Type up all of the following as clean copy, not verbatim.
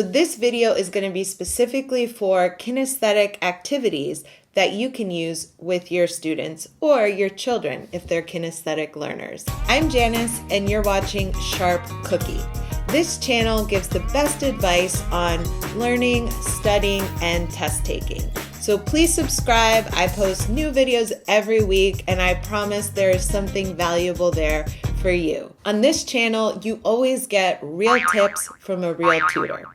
This video is going to be specifically for kinesthetic activities that you can use with your students or your children if they're kinesthetic learners. I'm Janice and you're watching Sharp Cookie. This channel gives the best advice on learning, studying, and test taking. So please subscribe. I post new videos every week and I promise there is something valuable there for you. On this channel, you always get real tips from a real tutor.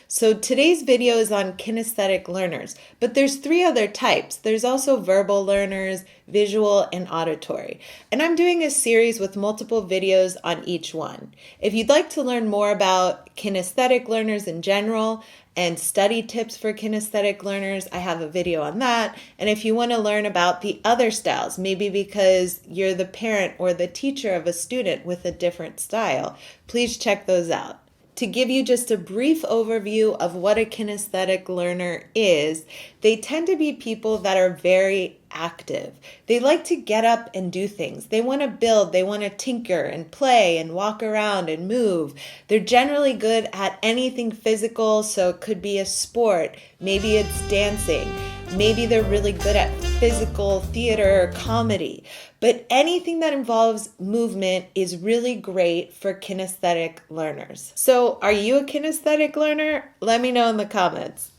So today's video is on kinesthetic learners, but there's three other types. There's also verbal learners, visual, and auditory. And I'm doing a series with multiple videos on each one. If you'd like to learn more about kinesthetic learners in general and study tips for kinesthetic learners, I have a video on that. And if you want to learn about the other styles, maybe because you're the parent or the teacher of a student with a different style, please check those out. To give you just a brief overview of what a kinesthetic learner is, they tend to be people that are very active. They like to get up and do things. They want to build, they want to tinker and play and walk around and move. They're generally good at anything physical, so it could be a sport, maybe it's dancing, maybe they're really good at physical theater or comedy. But anything that involves movement is really great for kinesthetic learners. So are you a kinesthetic learner? Let me know in the comments.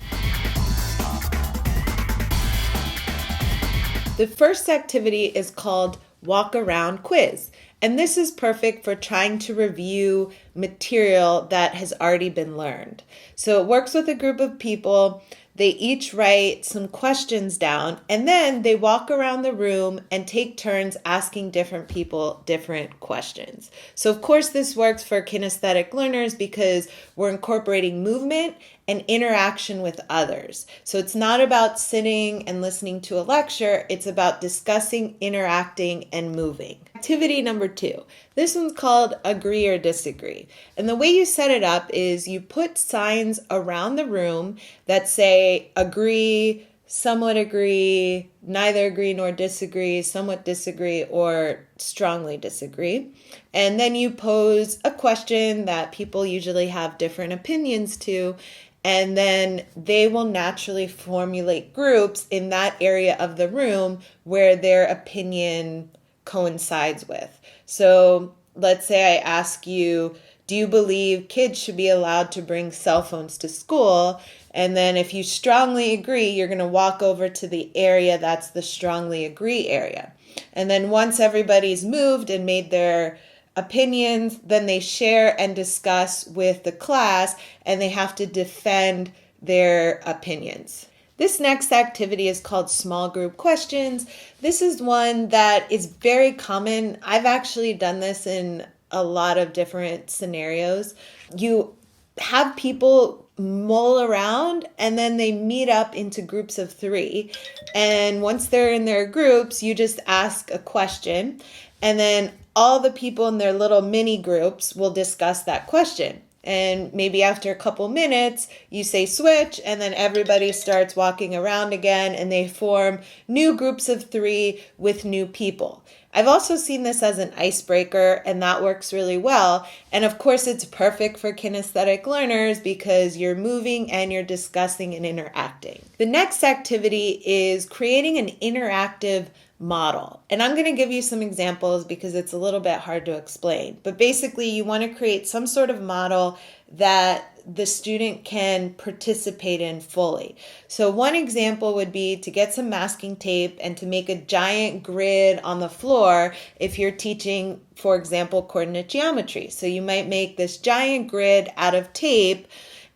The first activity is called Walk Around Quiz. And this is perfect for trying to review material that has already been learned. So it works with a group of people. They each write some questions down and then they walk around the room and take turns asking different people different questions. So of course this works for kinesthetic learners because we're incorporating movement and interaction with others. So it's not about sitting and listening to a lecture, it's about discussing, interacting, and moving. Activity number 2. This one's called Agree or Disagree. And the way you set it up is you put signs around the room that say agree, somewhat agree, neither agree nor disagree, somewhat disagree, or strongly disagree. And then you pose a question that people usually have different opinions to, and then they will naturally formulate groups in that area of the room where their opinion coincides with. So let's say I ask you, do you believe kids should be allowed to bring cell phones to school? And then if you strongly agree, you're going to walk over to the area that's the strongly agree area. And then once everybody's moved and made their opinions, then they share and discuss with the class and they have to defend their opinions. This next activity is called Small Group Questions. This is one that is very common. I've actually done this in a lot of different scenarios. You have people mull around and then they meet up into groups of 3. And once they're in their groups, you just ask a question and then all the people in their little mini groups will discuss that question. And maybe after a couple minutes, you say switch, and then everybody starts walking around again, and they form new groups of 3 with new people. I've also seen this as an icebreaker, and that works really well. And of course, it's perfect for kinesthetic learners because you're moving and you're discussing and interacting. The next activity is creating an interactive model. And I'm going to give you some examples because it's a little bit hard to explain. But basically, you want to create some sort of model that the student can participate in fully. So one example would be to get some masking tape and to make a giant grid on the floor if you're teaching, for example, coordinate geometry. So you might make this giant grid out of tape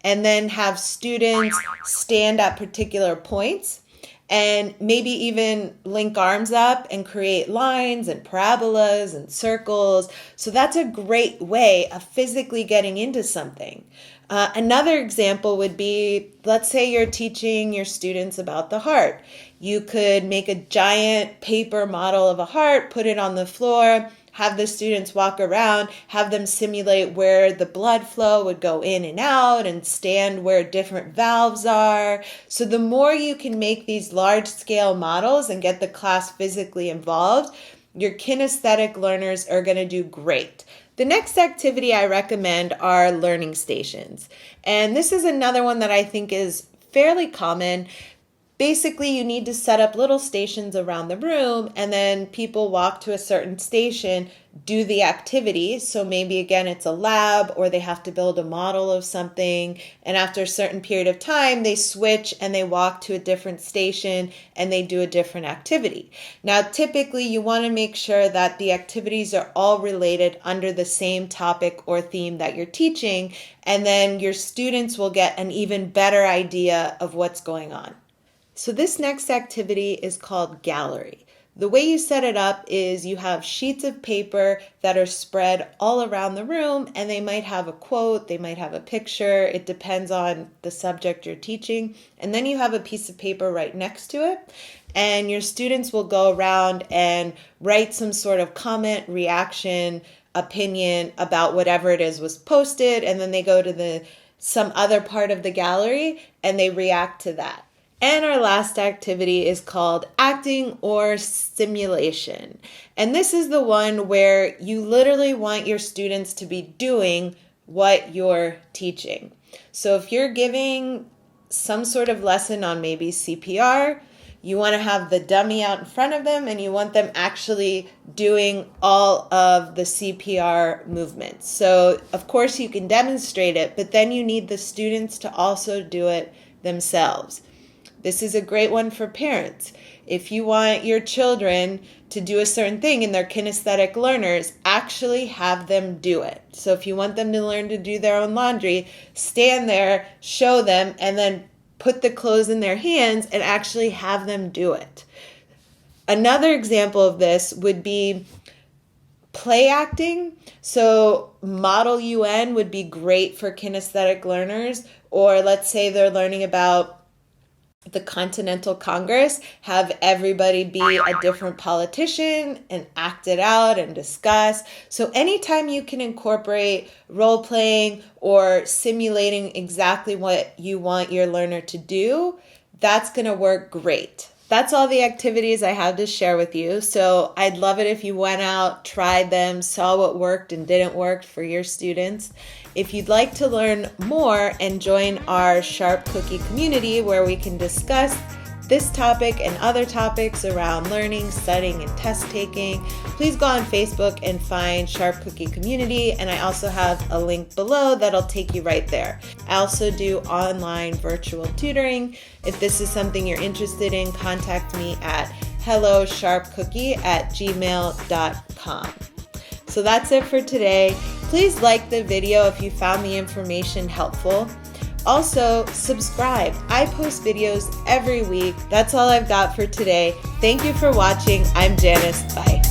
and then have students stand at particular points and maybe even link arms up and create lines and parabolas and circles. So that's a great way of physically getting into something. Another example would be, let's say you're teaching your students about the heart. You could make a giant paper model of a heart, put it on the floor, have the students walk around, have them simulate where the blood flow would go in and out and stand where different valves are. So the more you can make these large-scale models and get the class physically involved, your kinesthetic learners are going to do great. The next activity I recommend are learning stations. And this is another one that I think is fairly common. Basically, you need to set up little stations around the room, and then people walk to a certain station, do the activity. So maybe again, it's a lab, or they have to build a model of something. And after a certain period of time, they switch and they walk to a different station and they do a different activity. Now, typically you want to make sure that the activities are all related under the same topic or theme that you're teaching. And then your students will get an even better idea of what's going on. So this next activity is called gallery. The way you set it up is you have sheets of paper that are spread all around the room, and they might have a quote, they might have a picture, it depends on the subject you're teaching. And then you have a piece of paper right next to it, and your students will go around and write some sort of comment, reaction, opinion about whatever it is was posted, and then they go to some other part of the gallery and they react to that. And our last activity is called acting or simulation. And this is the one where you literally want your students to be doing what you're teaching. So if you're giving some sort of lesson on maybe CPR, you want to have the dummy out in front of them and you want them actually doing all of the CPR movements. So of course you can demonstrate it, but then you need the students to also do it themselves. This is a great one for parents. If you want your children to do a certain thing and they're kinesthetic learners, actually have them do it. So if you want them to learn to do their own laundry, stand there, show them, and then put the clothes in their hands and actually have them do it. Another example of this would be play acting. So Model UN would be great for kinesthetic learners, or let's say they're learning about the Continental Congress, have everybody be a different politician and act it out and discuss. So anytime you can incorporate role playing or simulating exactly what you want your learner to do, that's going to work great. That's all the activities I have to share with you. So I'd love it if you went out, tried them, saw what worked and didn't work for your students. If you'd like to learn more and join our Sharp Cookie community where we can discuss this topic and other topics around learning, studying, and test taking, please go on Facebook and find Sharp Cookie Community, and I also have a link below that'll take you right there. I also do online virtual tutoring. If this is something you're interested in, contact me at hellosharpcookie@gmail.com. So that's it for today. Please like the video if you found the information helpful. Also, subscribe. I post videos every week. That's all I've got for today. Thank you for watching. I'm Janice. Bye.